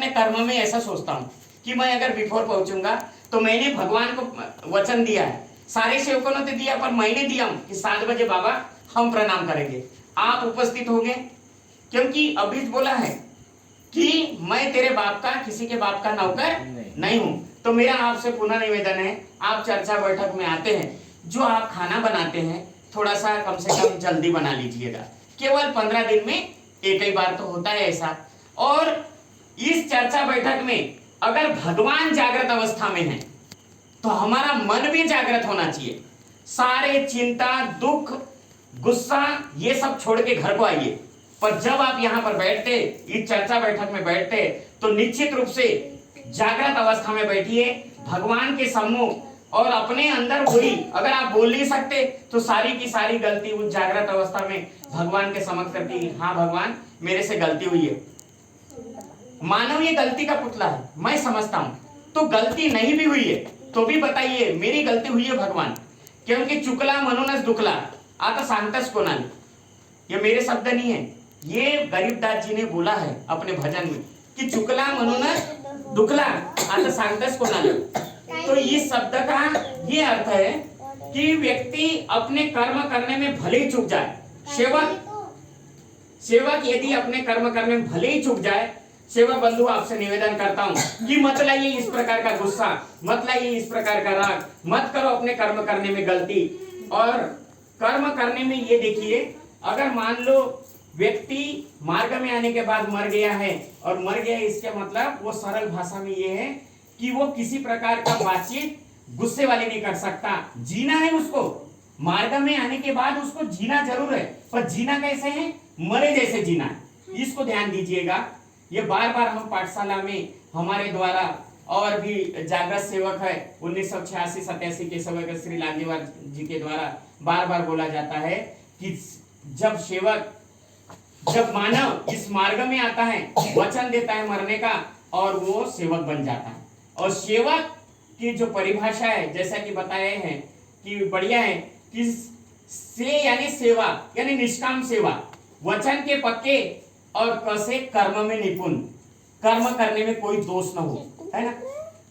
अपने कर्म में ऐसा सोचता हूँ कि मैं अगर बिफोर पहुंचूंगा तो मैंने भगवान को वचन दिया है, सारे सेवकों ने तो दिया पर मैंने दिया हूं कि 7 बजे बाबा हम प्रणाम करेंगे, आप उपस्थित होंगे, क्योंकि अभी बोला है कि मैं तेरे बाप का, किसी के बाप का नौकर नहीं हूं। तो मेरा आपसे पुनः निवेदन है, आप चर्चा बैठक में आते हैं, जो आप खाना बनाते हैं थोड़ा सा कम से कम जल्दी बना लीजिएगा। केवल 15 दिन में एक ही बार तो होता है ऐसा। और इस चर्चा बैठक में अगर भगवान जागृत अवस्था में है तो हमारा मन भी जागृत होना चाहिए। सारे चिंता, दुख, गुस्सा ये सब छोड़ के घर को आइए। पर जब आप यहाँ पर बैठते, इस चर्चा बैठक में बैठते, तो निश्चित रूप से जागृत अवस्था में बैठिए भगवान के सम्मुख, और अपने अंदर वही, अगर आप बोल नहीं सकते तो सारी की सारी गलती उस जागृत अवस्था में भगवान के समक्ष करती, हाँ भगवान मेरे से गलती हुई है। मानव ये गलती का पुतला है, मैं समझता हूं, तो गलती नहीं भी हुई है तो भी बताइए मेरी गलती हुई है भगवान, क्योंकि चुकला म्हणूनच दुखला आता सांगताच कोणाला, ये मेरे शब्द नहीं है, ये गरीबदास जी ने बोला है अपने भजन में कि चुकला म्हणूनच दुखला आता सांगताच कोणाला। तो इस शब्द का ये अर्थ है कि व्यक्ति अपने कर्म करने में भले ही चूक जाए, सेवक यदि अपने कर्म करने में भले ही चूक जाए, सेवक बंधु आपसे निवेदन करता हूं कि मत लाइए इस प्रकार का गुस्सा, मत लाइए इस प्रकार का राग, मत करो अपने कर्म करने में गलती। और कर्म करने में ये देखिए, अगर मान लो व्यक्ति मार्ग में आने के बाद मर गया है, और मर गया इसका मतलब वो सरल भाषा में ये है कि वो किसी प्रकार का बातचीत गुस्से वाली नहीं कर सकता, जीना है उसको, मार्ग में आने के बाद उसको जीना जरूर है, पर जीना कैसे है, मरे जैसे जीना है। इसको ध्यान दीजिएगा। ये बार बार हम पाठशाला में हमारे द्वारा, और भी जागृत सेवक है 1986-87 के सेवक श्री लांजीवाल जी के द्वारा बार बार बोला जाता है कि जब मानव इस मार्ग में आता है, वचन देता है मरने का, और वो सेवक बन जाता है। और सेवक की जो परिभाषा है, जैसा कि बताए हैं कि बढ़िया है कि से यानी सेवा, यानी निष्काम सेवा, वचन के पक्के और कसे कर्म में निपुण, कर्म करने में कोई दोष न हो, है ना।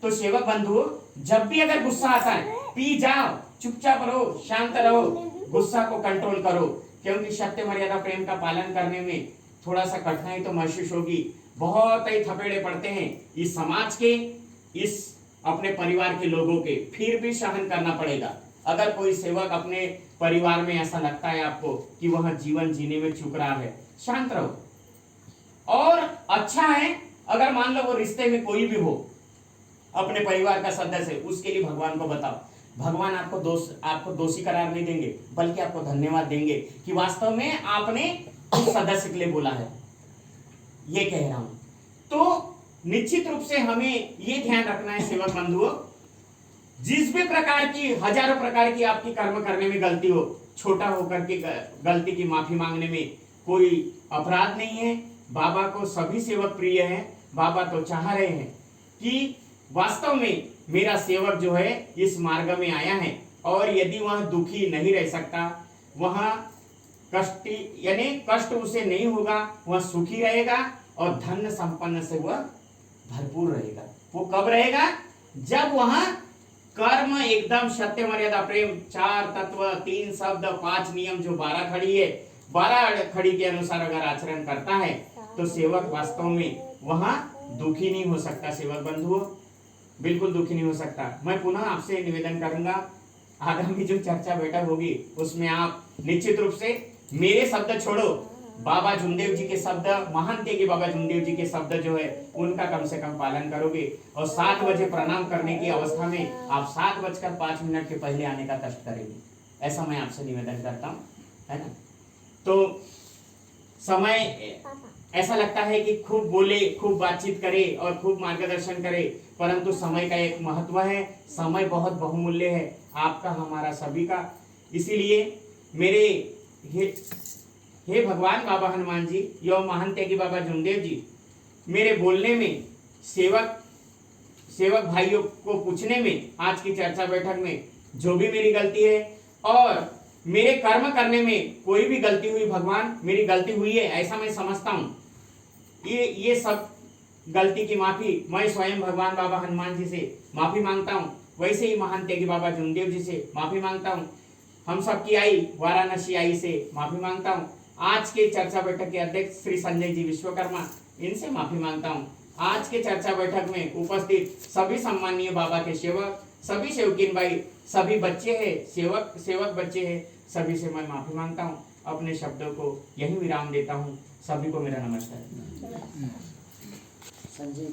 तो सेवक बंधु, जब भी अगर गुस्सा आता है, पी जाओ, चुपचाप रहो, शांत रहो, गुस्सा को कंट्रोल करो, क्योंकि सत्य मर्यादा प्रेम का पालन करने में थोड़ा सा कठिनाई तो महसूस होगी, बहुत ही थपेड़े पड़ते हैं इस समाज के, इस अपने परिवार के लोगों के, फिर भी सहन करना पड़ेगा। अगर कोई सेवक अपने परिवार में ऐसा लगता है आपको कि वह जीवन जीने में चूक रहा है, शांत रहो। और अच्छा है अगर मान लो वो रिश्ते में कोई भी हो, अपने परिवार का सदस्य, उसके लिए भगवान को बताओ, भगवान आपको दोषी करार नहीं देंगे, बल्कि आपको धन्यवाद देंगे कि वास्तव में आपने उस सदस्य के लिए बोला है, ये कह रहा हूं। तो निश्चित रूप से हमें ये ध्यान रखना है सेवक बंधुओं, जिस भी प्रकार की, हजारों प्रकार की आपकी कर्म करने में गलती हो, छोटा होकर के गलती की माफी मांगने में कोई अपराध नहीं है। बाबा को सभी सेवक प्रिय हैं, बाबा तो चाह रहे हैं कि वास्तव में मेरा सेवक जो है इस मार्ग में आया है, और यदि वह दुखी नहीं रह सकता, वह कष्टी यानी कष्ट उसे नहीं होगा, वह सुखी रहेगा और धन संपन्न से वह भरपूर रहेगा। वो कब रहेगा, जब वह कर्म एकदम सत्य मर्यादा प्रेम, 4 तत्व, 3 शब्द, 5 नियम, जो 12 खड़ी है, 12 खड़ी के अनुसार अगर आचरण करता है, तो सेवक वास्तव में वहां दुखी नहीं हो सकता। सेवक बंधुओं, बिल्कुल दुखी नहीं हो सकता। मैं पुनः आपसे निवेदन करूंगा, आगामी जो चर्चा बैठक होगी उसमें आप निश्चित रूप से मेरे शब्द छोड़ो, बाबा जुमदेव जी के शब्द, महान त्यागी बाबा जुमदेव जी के शब्द जो है उनका कम से कम पालन करोगे, और 7 बजे प्रणाम करने की अवस्था में आप 7:05 के पहले आने का कष्ट करेंगे, ऐसा मैं आपसे निवेदन करता हूँ, है ना। तो समय ऐसा लगता है कि खूब बोले, खूब बातचीत करे और खूब मार्गदर्शन करे, परंतु समय का एक महत्व है, समय बहुत बहुमूल्य है, आपका, हमारा, सभी का। इसीलिए मेरे हे भगवान बाबा हनुमान जी एवं महान त्यागी बाबा जुमदेव जी, मेरे बोलने में, सेवक भाइयों को पूछने में, आज की चर्चा बैठक में जो भी मेरी गलती है, और मेरे कर्म करने में कोई भी गलती हुई, भगवान मेरी गलती हुई है ऐसा मैं समझता हूँ, ये सब गलती की माफी मैं स्वयं भगवान बाबा हनुमान जी से माफी मांगता हूँ। वैसे ही महान त्यागी बाबा जूनदेव जी से माफी मांगता हूँ। हम सबकी आई वाराणसी आई से माफी मांगता हूँ। आज के चर्चा बैठक के अध्यक्ष श्री संजय जी विश्वकर्मा, इनसे माफी मांगता हूँ। आज के चर्चा बैठक में उपस्थित सभी सम्मानीय बाबा के सेवक, सभी सेवकीन भाई, सभी बच्चे हैं, सेवक बच्चे हैं, सभी से मैं माफी मांगता हूँ। अपने शब्दों को यही विराम देता हूँ। सभी को मेरा नमस्कार। संजय